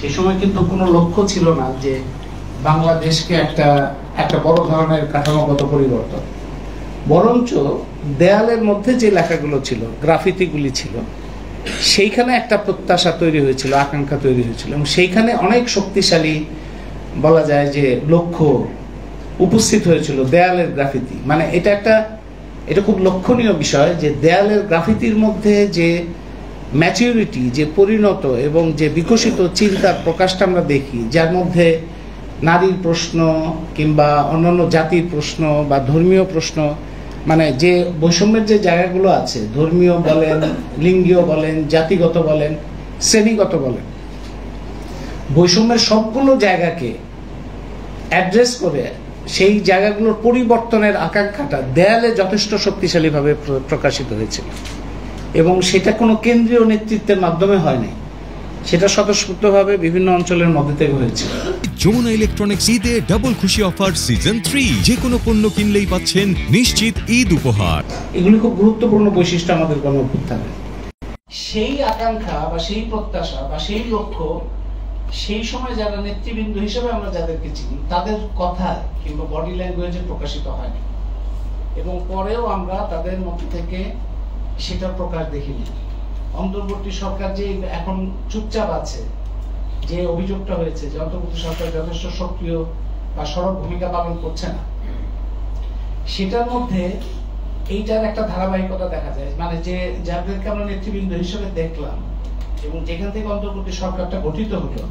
সেই সময় কিন্তু কোনো লক্ষ্য ছিল না যে বাংলাদেশকে একটা বড় ধরনের কাঠামোগত পরিবর্তন, বরঞ্চ দেয়ালের মধ্যে যে লেখাগুলো ছিল, গ্রাফিতিগুলি ছিল, সেইখানে একটা প্রত্যাশা তৈরি হয়েছিল, আকাঙ্ক্ষা তৈরি হয়েছিল, এবং সেইখানে অনেক শক্তিশালী বলা যায় যে লক্ষ্য উপস্থিত হয়েছিল। দেয়ালের গ্রাফিতি মানে এটা খুব লক্ষণীয় বিষয় যে দেয়ালের গ্রাফিতির মধ্যে যে ম্যাচিউরিটি, যে পরিণত এবং যে বিকশিত চিন্তার প্রকাশটা আমরা দেখি, যার মধ্যে নারীর প্রশ্ন কিংবা অন্যান্য জাতির প্রশ্ন বা ধর্মীয় প্রশ্ন, মানে যে বৈষম্যের যে জায়গাগুলো আছে, ধর্মীয় বলেন, লিঙ্গীয় বলেন, জাতিগত বলেন, শ্রেণীগত বলেন, বৈষম্যের সবগুলো জায়গাকে অ্যাড্রেস করে সেই জায়গাগুলোর পরিবর্তনের আকাঙ্ক্ষাটা দেয়ালে যথেষ্ট শক্তিশালীভাবে প্রকাশিত হয়েছিল। এবং সেটা কোনো কেন্দ্রীয় নেতৃত্বের মাধ্যমে হয়নি, সেটা স্বতঃস্ফূর্তভাবে বিভিন্ন অঞ্চলের মধ্যে থেকে হয়েছে। যমুনা ইলেকট্রনিক্স ঈদে ডাবল খুশি অফার সিজন 3, যে কোনো পণ্য কিনলেই পাচ্ছেন নিশ্চিত ঈদ উপহার। এগুলি খুব গুরুত্বপূর্ণ বৈশিষ্ট্য আমাদের গণঅভ্যুত্থানে। সেই আকাঙ্ক্ষা বা সেই প্রত্যাশা বা সেই লক্ষ্য সেই সময় যারা নেতৃবৃন্দ হিসেবে আমরা যাদেরকে চিনি তাদের কথা কিংবা বডি ল্যাঙ্গুয়েজে প্রকাশিত হয়নি, এবং পরেও আমরা তাদের মধ্যে থেকে সেটা প্রকাশ দেখিনি। অন্তর্বর্তী সরকার যে এখন চুপচাপ আছে, যে অভিযোগটা হয়েছে যে অন্তর্বর্তী সরকার যথেষ্ট সক্রিয় বা সরব ভূমিকা পালন করছে না, সেটার মধ্যে এইটার একটা ধারাবাহিকতা দেখা যায়। মানে যে যাদেরকে আমরা নেতৃবৃন্দ হিসেবে দেখলাম এবং যেখান থেকে অন্তর্বর্তী সরকারটা গঠিত হলো,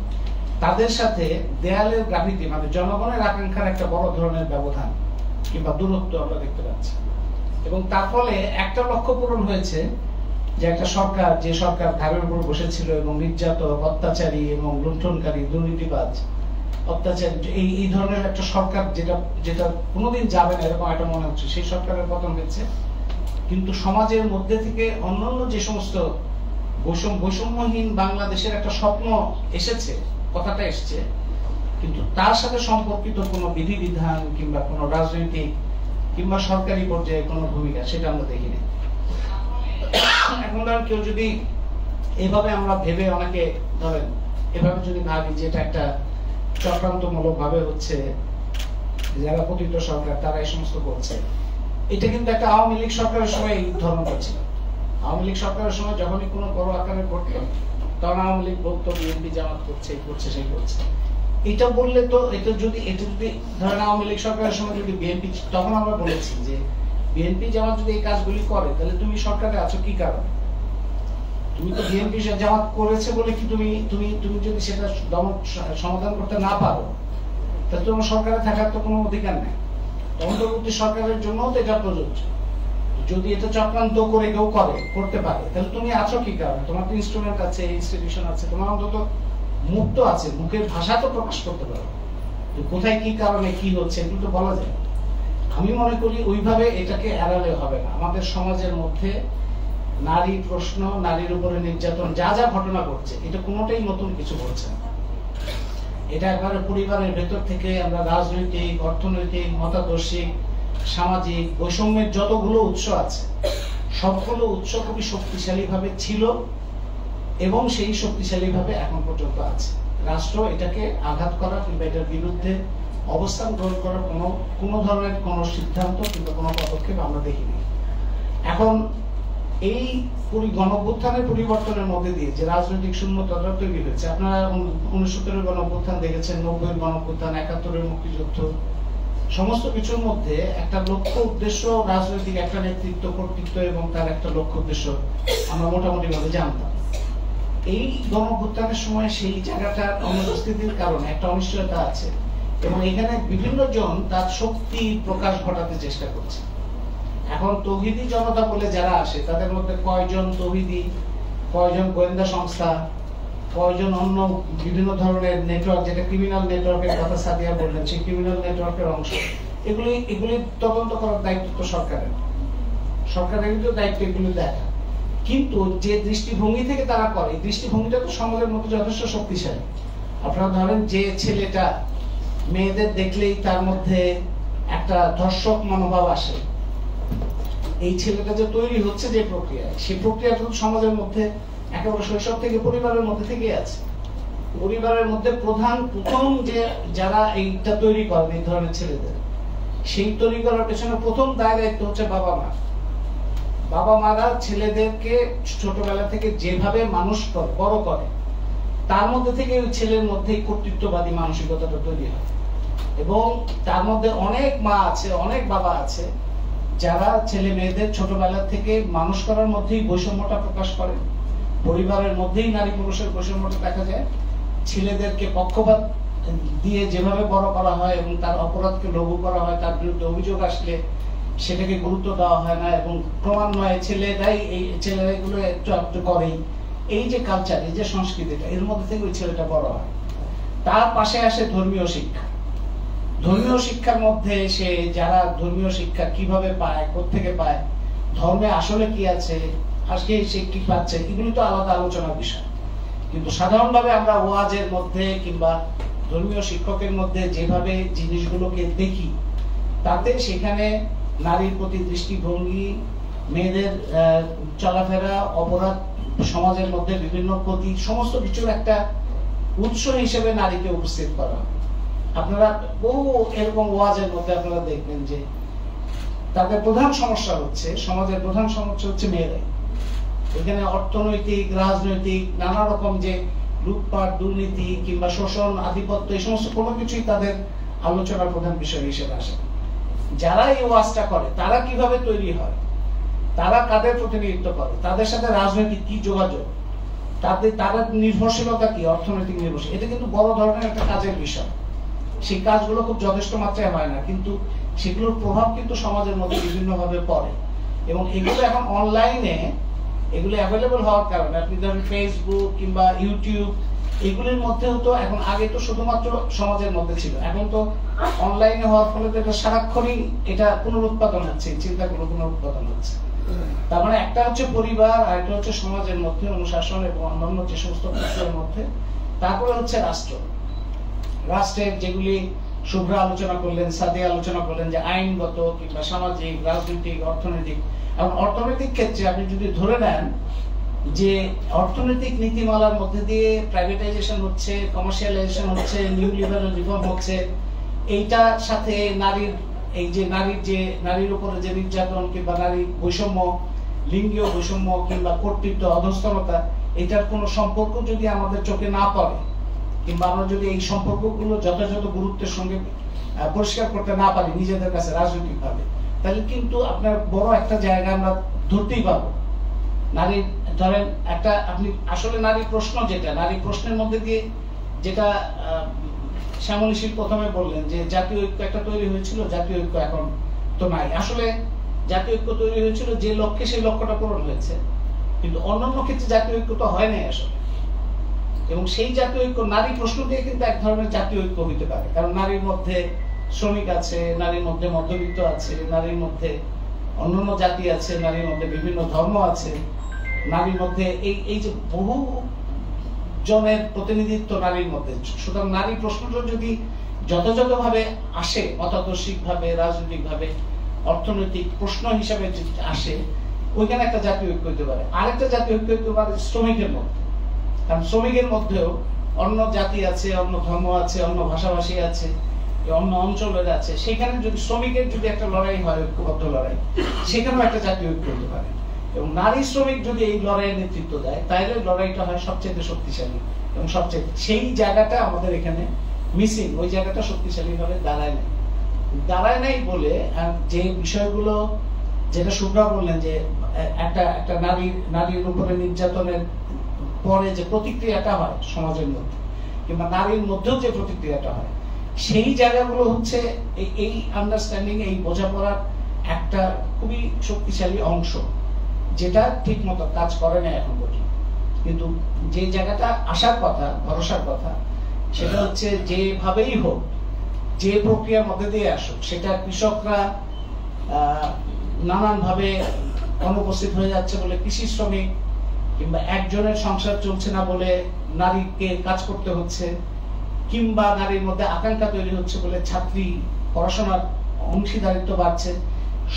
তাদের সাথে দেয়ালের গ্রাফিতি মানে জনগণের আকাঙ্ক্ষার একটা বড় ধরনের ব্যবধান কিংবা দূরত্ব আমরা দেখতে পাচ্ছি। এবং তার ফলে একটা লক্ষ্য পূরণ হয়েছে যে একটা সরকার, যে সরকার ঘাড়ের উপর বসেছিল এবং নির্যাতক, অত্যাচারী এবং লুণ্ঠনকারী, দুর্নীতিবাজ, অত্যাচারী, এই ধরনের একটা সরকার যেটা কোনোদিন যাবে না এরকম একটা মনে হচ্ছে, সেই সরকারের পতন হয়েছে। কিন্তু সমাজের মধ্যে থেকে অন্যান্য যে সমস্ত বৈষম্যহীন বাংলাদেশের একটা স্বপ্ন এসেছে, কথাটা এসছে, কিন্তু তার সাথে সম্পর্কিত কোনো বিধিবিধান কিংবা কোনো রাজনৈতিক কিংবা সরকারি পর্যায়ে কোনো ভূমিকা সেটা আমরা দেখিনি। এখন ধরেন কেউ যদি এভাবে আমরা ভেবে, অনেকে ধরেন এভাবে যদি ভাবি যে এটা একটা চক্রান্তমূলক ভাবে হচ্ছে, যারা পতিত সরকার তারা এই সমস্ত করছে, এটা কিন্তু একটা আওয়ামী লীগ সরকারের সময় এই ধরনটা ছিল। আওয়ামী লীগ সরকারের সময় যখনই কোনো বড় আকারে করতো তখন আওয়ামী লীগ বলতো বিএনপি জামাত করছে, এই করছে, সেই করছে। এটা বললে তো এটা যদি ধরেন আওয়ামী লীগ সরকারের সময় যদি বিএনপি, তখন আমরা বলেছি যে বিএনপি জামাত যদি এই কাজগুলি করে তাহলে তুমি সরকারে আছো কি কারণে? তুমি তো বিএনপি জামাত করেছে বলে কি তুমি যদি সেটা সমাধান করতে না পারো তাহলে তোমার সরকারে থাকার তো কোনো অধিকার নেই। অন্তর্বর্তী সরকারের জন্য তো এটা প্রযোজ্য। যদি এটা চক্রান্ত করে কেউ করতে পারে তাহলে তুমি আছো কি কারণে? তোমার তো ইনস্ট্রুমেন্ট আছে, ইনস্টিটিউশন আছে, তোমার অন্তত মুখ তো আছে, মুখের ভাষা তো প্রকাশ করতে পারো, কোথায় কি কারণে কি হচ্ছে এগুলো তো বলা যায়। আমি মনে করি ওইভাবে এটাকে এড়ালে হবে না। আমাদের সমাজের মধ্যে নারী প্রশ্ন, নারীর উপরে নির্যাতন, যা যা ঘটনা ঘটছে, এটা কোনোটাই নতুন কিছু ঘটছে না। এটা একবারে পরিবারের ভেতর থেকে আমরা রাজনৈতিক, অর্থনৈতিক, মতাদর্শিক, সামাজিক বৈষম্যের যতগুলো উৎস আছে সবগুলো উৎস খুবই শক্তিশালী ভাবে ছিল এবং সেই শক্তিশালী ভাবে এখন পর্যন্ত আছে। রাষ্ট্র এটাকে আঘাত করা কিংবা এটার বিরুদ্ধে অবস্থান গ্রহণ করার কোনো ধরনের কোনো সিদ্ধান্ত কিংবা কোনো পদক্ষেপ আমরা দেখিনি। এখন এই গণঅভ্যুত্থানের পরিবর্তনের মধ্যে দিয়ে যে রাজনৈতিক শূন্যতা তৈরি হয়েছে, আপনারা 69-এর গণঅভ্যুত্থান দেখেছেন, 90-এর গণঅভ্যুত্থান, 71-এর মুক্তিযুদ্ধ, সমস্ত কিছুর মধ্যে একটা লক্ষ্য উদ্দেশ্য, রাজনৈতিক একটা নেতৃত্ব, কর্তৃত্ব এবং তার একটা লক্ষ্য উদ্দেশ্য আমরা মোটামুটি ভাবে জানতাম। এই গণঅভ্যুত্থানের সময় সেই জায়গাটার অনুপস্থিতির কারণে একটা অনিশ্চয়তা আছে এবং এখানে বিভিন্ন জন তার শক্তি প্রকাশ ঘটাতে চেষ্টা করছে। এখন তৌহিদি জনতা বলে যারা আসে তাদের মধ্যে কয়জন তৌহিদি, কয়জন গোয়েন্দা সংস্থা, কয়জন অন্য বিভিন্ন ধরনের নেটওয়ার্ক, যেটা ক্রিমিনাল নেটওয়ার্কের কথা সাদিয়া বললেন, সেই ক্রিমিনাল নেটওয়ার্কের অংশ, এগুলি তদন্ত করার দায়িত্ব তো সরকারের দায়িত্ব এগুলি দেখা। কিন্তু যে দৃষ্টিভঙ্গি থেকে তারা করে, দৃষ্টিভঙ্গিটা তো সমাজের মধ্যে যথেষ্ট শক্তিশালী। আপনারা ধরেন যে ছেলেটা মেয়েদের দেখলেই তার মধ্যে একটা ধর্ষক মনোভাব আসে, এই ছেলেটা যে তৈরি হচ্ছে যে প্রক্রিয়া, সেই প্রক্রিয়াটা সমাজের মধ্যে একেবারে শৈশব থেকে পরিবারের মধ্যে থেকে আছে। পরিবারের মধ্যে প্রথম যে যারা এইটা তৈরি করেন এই ধরনের ছেলেদের, সেই তৈরি করার পেছনে প্রথম দায় দায়িত্ব হচ্ছে বাবা মা। বাবা মারা ছেলেদেরকে ছোটবেলা থেকে যেভাবে মানুষ বড় করে, তার মধ্যে থেকে ওই ছেলের মধ্যে কর্তৃত্ববাদী মানসিকতাটা তৈরি হয়। এবং তার মধ্যে অনেক মা আছে, অনেক বাবা আছে যারা ছেলে মেয়েদের ছোটবেলা থেকে মানুষ করার মধ্যেই বৈষম্যটা প্রকাশ করে। পরিবারের মধ্যেই নারী পুরুষের বৈষম্যটা দেখা যায়। ছেলেদেরকে পক্ষপাত দিয়ে যেভাবে বড় করা হয় এবং তার অপরাধকে লঘু করা হয়, তার বিরুদ্ধে অভিযোগ আসলে সেটাকে গুরুত্ব দেওয়া হয় না, এবং ক্রমান্বয়ে ছেলেরা এগুলো একটু একটু করেই। এই যে কালচার, এই যে সংস্কৃতিটা, এর মধ্যে থেকে ওই ছেলেটা বড় হয়। তার পাশে আসে ধর্মীয় শিক্ষা। ধর্মীয় শিক্ষার মধ্যে সে যারা ধর্মীয় শিক্ষা কিভাবে পায়, কোত্থেকে পায়, ধর্মে আসলে কি আছে, আজকে সে কি পাচ্ছে, এগুলি তো আলাদা আলোচনার বিষয়। কিন্তু সাধারণভাবে আমরা ওয়াজের মধ্যে কিংবা ধর্মীয় শিক্ষকের মধ্যে যেভাবে জিনিসগুলোকে দেখি, তাতে সেখানে নারীর প্রতি দৃষ্টিভঙ্গি, মেয়েদের চলাফেরা, অপরাধ, সমাজের মধ্যে বিভিন্ন ক্ষতি, সমস্ত কিছুর একটা উৎস হিসেবে নারীকে উপস্থিত করা। আপনারা বহু এরকম ওয়াজের মধ্যে আপনারা দেখবেন যে তাদের প্রধান সমস্যা হচ্ছে, সমাজের প্রধান সমস্যা হচ্ছে মেয়েরাই। এখানে অর্থনৈতিক, রাজনৈতিক নানা রকম যে লুটপাট, দুর্নীতি কিংবা শোষণ, আধিপত্য, এই সমস্ত কোনো কিছুই তাদের আলোচনার প্রধান বিষয় হিসেবে আসে। যারা এই ওয়াজটা করে তারা কিভাবে তৈরি হয়, তারা কাদের প্রতিনিধিত্ব করে, তাদের সাথে রাজনৈতিক কি যোগাযোগ, তারা নির্ভরশীলতা কি, অর্থনৈতিক নির্ভরশীল, এটা কিন্তু বড় ধরনের একটা কাজের বিষয়। সেই কাজগুলো খুব যথেষ্ট মাত্রায় হয় না, কিন্তু সেগুলোর প্রভাব কিন্তু সমাজের মধ্যে বিভিন্নভাবে পড়ে। এবং এগুলো এখন অনলাইনে এগুলো অ্যাভেলেবল হওয়ার কারণে, আপনি ধরেন ফেসবুক কিংবা ইউটিউব, এগুলির মধ্যেও তো এখন, আগে তো শুধুমাত্র সমাজের মধ্যে ছিল, এখন তো অনলাইনে হওয়ার ফলে তো এটা সারাক্ষণই এটা পুনরুৎপাদন হচ্ছে, চিন্তাগুলো পুনরুৎপাদন হচ্ছে। তার মানে একটা হচ্ছে পরিবার, আর একটা হচ্ছে সমাজের মধ্যে অনুশাসন এবং অন্যান্য যে সমস্ত ক্ষেত্রের মধ্যে, তারপরে হচ্ছে রাষ্ট্রের যেগুলি শুভ্রা আলোচনা করলেন, সাদিয়া আলোচনা করলেন, যে আইনগত কিংবা সামাজিক, রাজনৈতিক, অর্থনৈতিক। এবং অর্থনৈতিক ক্ষেত্রে আপনি যদি ধরে নেন যে অর্থনৈতিক নীতিমালার মধ্যে দিয়ে প্রাইভেটাইজেশন হচ্ছে, কমার্শিয়ালাইজেশন হচ্ছে, নিউ লিবারাল রিফর্ম হচ্ছে, এইটার সাথে নারীর উপরে যে নির্যাতন কিংবা নারী বৈষম্য, লিঙ্গীয় বৈষম্য কিংবা কর্তৃত্ব, অধস্তনতা, এটার কোনো সম্পর্ক যদি আমাদের চোখে না পড়ে, কিংবা আমরা যদি এই সম্পর্কগুলো যথাযথ গুরুত্বের সঙ্গে পরিষ্কার করতে না পারি নিজেদের কাছে রাজনৈতিক ভাবে, তাহলে কিন্তু আপনার বড় একটা জায়গা আমরা ধরতেই পারবো। নারীর ধরেন একটা, আপনি আসলে নারী প্রশ্ন, যেটা নারী প্রশ্নের মধ্যে দিয়ে যেটা শ্যামলী শীল প্রথমে বললেন যে জাতীয় ঐক্য একটা তৈরি হয়েছিল, জাতীয় ঐক্য এখন তো নাই। আসলে জাতীয় ঐক্য তৈরি হয়েছিল যে লক্ষ্যে, সেই লক্ষ্যটা পূরণ হয়েছে, কিন্তু অন্যান্য ক্ষেত্রে জাতীয় ঐক্য তো হয় নাই আসলে। এবং সেই জাতীয় ঐক্য নারী প্রশ্ন দিয়ে কিন্তু এক ধরনের জাতীয় ঐক্য হইতে পারে, কারণ নারীর মধ্যে শ্রমিক আছে, নারীর মধ্যে মধ্যবিত্ত আছে, নারীর মধ্যে অন্যান্য জাতি আছে, নারীর মধ্যে বিভিন্ন ধর্ম আছে, নারীর মধ্যে এই যে বহু জনের প্রতিনিধিত্ব নারীর মধ্যে। সুতরাং নারী প্রশ্নটা যদি যথাযথভাবে আসে, মতাদর্শিক ভাবে, রাজনৈতিক ভাবে, অর্থনৈতিক প্রশ্ন হিসাবে আসে, ওইখানে একটা জাতীয় ঐক্য হইতে পারে। আরেকটা জাতীয় ঐক্য হইতে পারে শ্রমিকের মধ্যে, কারণ শ্রমিকের মধ্যেও অন্য জাতি আছে, অন্য ধর্ম আছে, অন্য ভাষাভাষী আছে, অন্য অঞ্চলের আছে। সেখানে যদি শ্রমিকের যদি একটা লড়াই হয়, ঐক্যবদ্ধ লড়াই, সেখানেও একটা জাতীয় ঐক্য হতে পারে। এবং নারী শ্রমিক যদি এই লড়াইয়ের নেতৃত্ব দেয়, তাহলে লড়াইটা হয় সবচেয়ে শক্তিশালী এবং সবচেয়ে, সেই জায়গাটা আমাদের এখানে মিসিং। ওই জায়গাটা শক্তিশালী ভাবে দাঁড়ায় নাই বলে যে বিষয়গুলো, যেটা শুভ্রা বললেন যে একটা নারীর উপরে নির্যাতনের পরে যে প্রতিক্রিয়াটা হয় সমাজের মধ্যে, কিংবা নারীর মধ্যেও যে প্রতিক্রিয়াটা হয়, সেই জায়গাগুলো হচ্ছে এই আন্ডারস্ট্যান্ডিং, এই বোঝাপড়ার একটা খুবই শক্তিশালী অংশ, যেটা ঠিক মতো কাজ করে না এখন পর্যন্ত। কিন্তু যে জায়গাটা আসার কথা, ভরসার কথা, সেটা হচ্ছে যেভাবেই হোক, যে প্রক্রিয়ার মধ্যে দিয়ে আসুক, সেটা কৃষকরা নানান ভাবে অনুপস্থিত হয়ে যাচ্ছে বলে কৃষি শ্রমিক, কিংবা একজনের সংসার চলছে না বলে নারীকে কাজ করতে হচ্ছে, কিংবা নারীর মধ্যে আকাঙ্ক্ষা তৈরি হচ্ছে বলে ছাত্রী পড়াশোনার অংশীদারিত্ব বাড়ছে,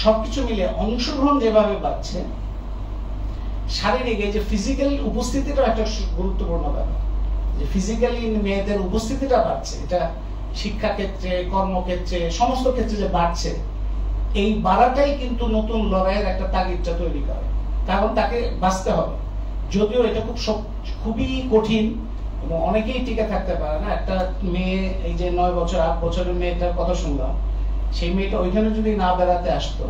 সবকিছু মিলে অংশগ্রহণ যেভাবে বাড়ছে, শারীরিক এই যে ফিজিক্যাল উপস্থিতিটাও একটা গুরুত্বপূর্ণ ব্যাপার। যে ফিজিক্যালি মেয়েদের উপস্থিতিটা বাড়ছে, এটা শিক্ষাক্ষেত্রে, কর্মক্ষেত্রে, সমস্ত ক্ষেত্রে যে বাড়ছে, এই বাড়াটাই কিন্তু নতুন লড়াইয়ের একটা তাগিদটা তৈরি করে। কারণ তাকে বাঁচতে হবে, যদিও এটা খুবই কঠিন এবং অনেকেই টিকে থাকতে পারে না। একটা মেয়ে, এই যে 9 বছর 8 বছরের মেয়েটার কথা শুনলাম, সেই মেয়েটা ওইখানে যদি না বেড়াতে আসতো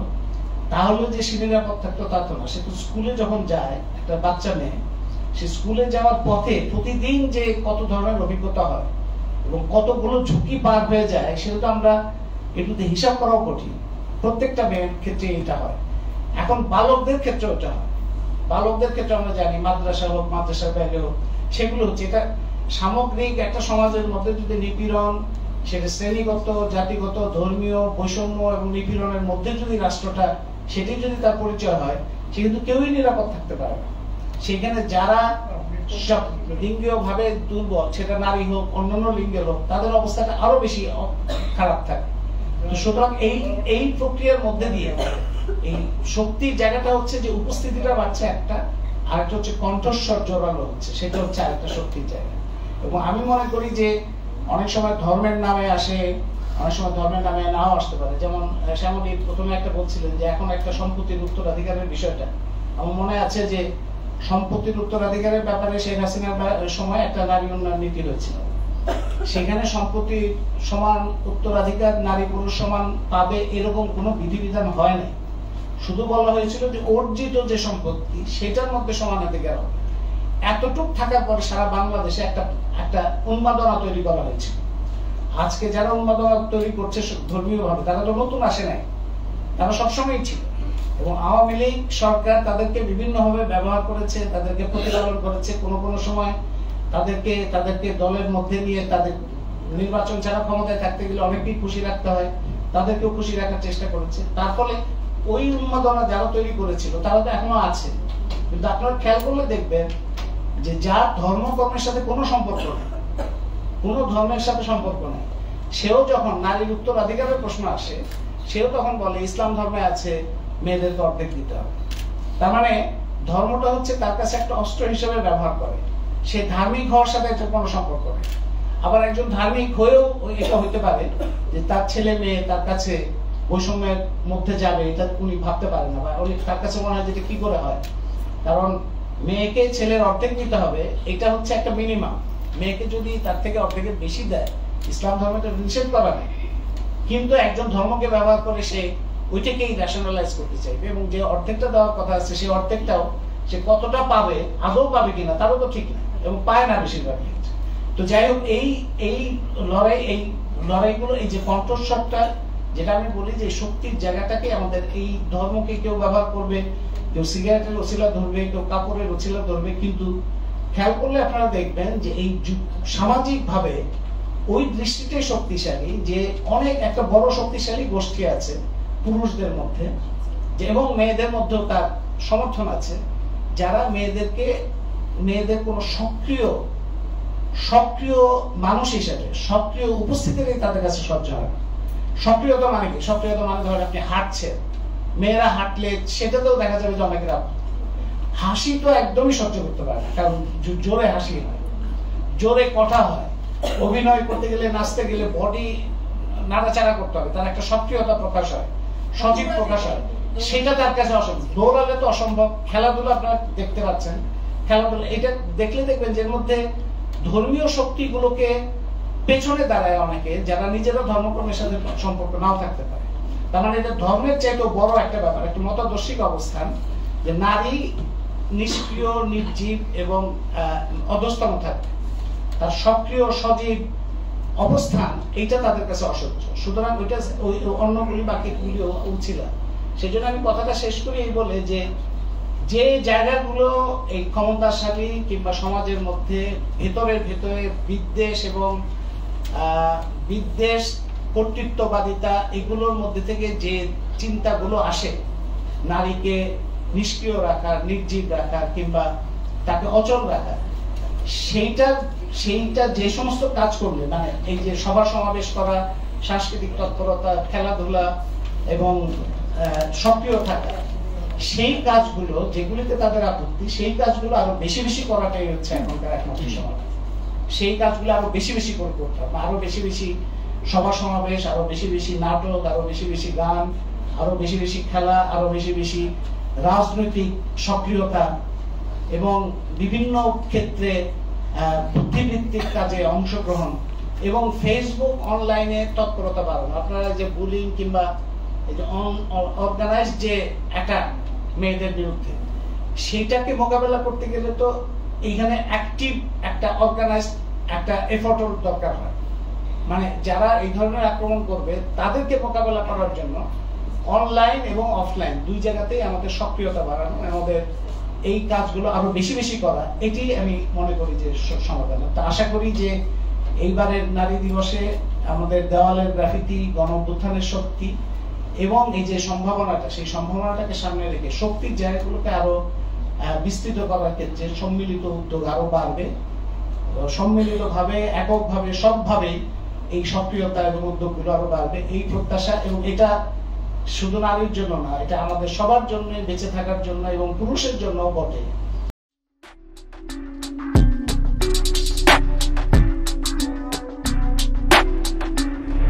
তাহলে যে সে নিরাপদ থাকতো তা তো না। সে তো স্কুলে যখন যায়, একটা বাচ্চা মেয়ে, সে স্কুলে যাওয়ার পথে প্রতিদিন যে কত ধরনের অভিজ্ঞতা হয় এবং কতগুলো ঝুঁকি পার হয়ে যায়, সেটা তো আমরা এটুতে হিসাব করাও কঠিন। প্রত্যেকটা মেয়ের ক্ষেত্রে এটা হয়। এখন বালকদের ক্ষেত্রে ওটা হয়। বালকদের ক্ষেত্রে আমরা জানি মাদ্রাসা হোক, মাদ্রাসার বাইরে হোক, সেগুলো হচ্ছে এটা সামগ্রিক একটা সমাজের মধ্যে যদি নিপীড়ন, সেটা শ্রেণীগত, জাতিগত, ধর্মীয় বৈষম্য এবং নিপীড়নের মধ্যে যদি রাষ্ট্রটা সেটি যদি তার পরিচয় হয়, সে কিন্তু কেউই নিরাপদ থাকতে পারে না। সেখানে যারা লিঙ্গীয় ভাবে দুর্বল, সেটা নারী হোক, অন্যান্য লিঙ্গের হোক, তাদের অবস্থাটা আরো বেশি খারাপ থাকে। সুতরাং এই প্রক্রিয়ার মধ্যে দিয়ে এই শক্তির জায়গাটা হচ্ছে যে উপস্থিতিটা বাড়ছে একটা, আর একটা হচ্ছে কণ্ঠস্বর জোরালো হচ্ছে, সেটা হচ্ছে আরেকটা শক্তির জায়গা। এবং আমি মনে করি যে অনেক সময় ধর্মের নামে আসে, অনেক সময় ধর্মের নামে নাও আসতে পারে। যেমন শ্যামলী প্রথমে একটা বলছিলেন যে এখন একটা সম্পত্তির উত্তরাধিকারের বিষয়টা, আমার মনে আছে যে সম্পত্তির উত্তরাধিকারের ব্যাপারে শেখ হাসিনার সময় একটা নারী উন্নয়ন নীতি হয়েছিল। সেখানে সম্পত্তি সমান উত্তরাধিকার, নারী পুরুষ সমান পাবে এরকম কোনো বিধিবিধান হয় নাই। শুধু বলা হয়েছিল যে অর্জিত যে সম্পত্তি সেটার মধ্যে সমান অধিকার হবে। এতটুক থাকার পর সারা বাংলাদেশে একটা উন্মাদনা তৈরি করা হয়েছে। আজকে যারা উন্মাদনা তৈরি করছে ধর্মীয় ভাবে, তারা তো নতুন আসে নাই, তারা সবসময়ই ছিল। এবং আওয়ামী লীগ সরকার তাদেরকে বিভিন্ন ভাবে ব্যবহার করেছে, তাদেরকে প্রতিপালন করেছে। কোনো সময় তাদেরকে দলের মধ্যে নিয়ে তাদের নির্বাচন ছাড়া ক্ষমতায় থাকতে গেলে অনেকেই খুশি রাখতে হয়, তাদেরকেও খুশি রাখার চেষ্টা করেছে। তার ফলে ওই উন্মাদনা যারা তৈরি করেছিল তারা তো এখনো আছে। কিন্তু আপনারা খেয়াল করলে দেখবেন যে যার ধর্মকর্মের সাথে কোনো সম্পর্ক নেই, কোনো ধর্মের সাথে সম্পর্ক নেই, সেও যখন নারীর উত্তরাধিকারের প্রশ্ন আসে, সেও তখন বলে ইসলাম ধর্মে আছে মেয়েদেরকে অর্ধেক দিতে হবে। তার মানে ধর্মটা হচ্ছে তার কাছে একটা অস্ত্র হিসেবে ব্যবহার করে। সে ধার্মিক হওয়ার সাথে এটা কোনো সম্পর্ক নেই। আবার একজন ধার্মিক হয়েও এটা হইতে পারে যে তার ছেলে মেয়ে তার কাছে বৈষম্যের মধ্যে যাবে, এটা উনি ভাবতে পারেন না, বা তার কাছে মনে হয় যেটা কি করে হয়। কারণ মেয়েকে ছেলের অর্ধেক দিতে হবে, এটা হচ্ছে একটা মিনিমাম। মেয়েকে যদি তার থেকে অর্ধেকের বেশি দেয়, ইসলাম ধর্মটা নিষেধ করা নেই, কিন্তু একজন ধর্মকে ব্যবহার করে সে ওইটাকেই ন্যাশনালাইজ করতে চাইবে। এবং যে অর্ধেকটা দেওয়ার কথা আছে, সেই অর্ধেকটাও সে কতটা পাবে, আদৌ পাবে কিনা তারও তো ঠিক না, এবং পায় না বেশিরভাগ ক্ষেত্রে। তো যাই হোক, এই লড়াইগুলো, এই যে কণ্ঠস্বরটা, যেটা আমি বলি যে শক্তির জায়গাটাকে আমাদের, এই ধর্মকে কেউ ব্যবহার করবে, কেউ সিগারেটের ওসিলা ধরবে, কেউ কাপড়ের ওসিলা ধরবে, কিন্তু খেয়াল করলে আপনারা দেখবেন যে এই সামাজিক ভাবে ওই দৃষ্টিটাই শক্তিশালী, যে অনেক একটা বড় শক্তিশালী গোষ্ঠী আছে পুরুষদের মধ্যে, এবং মেয়েদের মধ্যেও তার সমর্থন আছে, যারা মেয়েদের কোনো সক্রিয় মানুষ হিসেবে, সক্রিয় উপস্থিতি নেই তাদের কাছে সহ্য হয় না। সক্রিয়তা মানে কি? সক্রিয়তা মানে ধরেন আপনি হাঁটছেন, মেয়েরা হাঁটলে সেটাতেও দেখা যাবে যে অনেকের হাসি তো একদমই সহ্য করতে পারে না, কারণ জোরে হাসি হয়, জোরে কথা হয়, অভিনয় করতে গেলে, নাচতে গেলে বডি নাড়াচাড়া করতে হবে, তার একটা সক্রিয়তা প্রকাশ হয়, সজীব প্রকাশ হয়, সেটা তার কাছে অসম্ভব। দৌড়ালে তো অসম্ভব। খেলাধুলা আপনারা দেখতে পাচ্ছেন, খেলাধুলা এটা দেখলে দেখবেন যে এর মধ্যে ধর্মীয় শক্তিগুলোকে পেছনে দাঁড়ায় অনেকে, যারা নিজেরা ধর্মকর্মের সাথে সম্পর্ক নাও থাকতে পারে। তার মানে এটা ধর্মের চাইতেও বড় একটা ব্যাপার, একটা মতাদর্শিক অবস্থান, যে নারী নিষ্ক্রিয়, নির্জীব এবং অধস্তন থাকবে, তার সক্রিয় সজীব অবস্থান, এইটা তাদের কাছে অসহ্য। সুতরাং ওইটা ওই অন্যগুলি বাকিগুলি উচিত। সেই জন্য আমি কথাটা শেষ করি এই বলে যে জায়গাগুলো এই ক্ষমতাশালী কিংবা সমাজের মধ্যে ভেতরে বিদ্বেষ এবং কর্তৃত্ববাদিতা, এগুলোর মধ্যে থেকে যে চিন্তাগুলো আসে, নারীকে নিষ্ক্রিয় রাখা, নির্জীব রাখা কিংবা তাকে অচল রাখা, সেইটা যে সমস্ত কাজ করলে, মানে এই যে সভা সমাবেশ করা, সাংস্কৃতিক তৎপরতা, খেলাধুলা এবং সক্রিয় থাকা, সেই কাজগুলো যেগুলিতে তাদের আপত্তি, সেই কাজগুলো আরো বেশি বেশি করাটাই হচ্ছে এখনকার একমাত্র সমাধান। সেই কাজগুলো আরো বেশি বেশি করে করতে হবে, আরো বেশি বেশি সভা সমাবেশ, আরো বেশি বেশি নাটক, আরো বেশি বেশি গান, আরো বেশি বেশি খেলা, আরো বেশি বেশি রাজনৈতিক সক্রিয়তা এবং বিভিন্ন ক্ষেত্রে বুদ্ধিভিত্তিক কাজে অংশগ্রহণ এবং ফেসবুক অনলাইনে তৎপরতা বাড়ানো। আপনারা যে বুলিং কিংবা এই যে অর্গানাইজ যে অ্যাটাক মেয়েদের বিরুদ্ধে, সেইটাকে মোকাবেলা করতে গেলে তো এইখানে অ্যাক্টিভ একটা অর্গানাইজ একটা এফোর্টের দরকার হয়। মানে যারা এই ধরনের আক্রমণ করবে তাদেরকে মোকাবেলা করার জন্য অনলাইন এবং অফলাইন দুই জায়গাতেই আমাদের সক্রিয়তা বাড়ানো, আমাদের এই কাজগুলো আরো বেশি বেশি করা, এটি আমি মনে করি যে সমাধান। তো আশা করি যে এইবারের নারী দিবসে আমাদের দেওয়ালের গ্রাফিতি, গণ অভ্যুত্থানের শক্তি এবং এই যে সম্ভাবনাটা, সেই সম্ভাবনাটাকে সামনে রেখে শক্তির জায়গাগুলোকে আরো বিস্তৃত করার ক্ষেত্রে সম্মিলিত উদ্যোগ আরো বাড়বে। সম্মিলিতভাবে, এককভাবে, সবভাবেই এই সক্রিয়তা এবং উদ্যোগগুলো আরো বাড়বে, এই প্রত্যাশা। এবং এটা শুধু নারীর জন্য না, এটা আমাদের সবার জন্য, বেঁচে থাকার জন্য এবং পুরুষের জন্য বটে।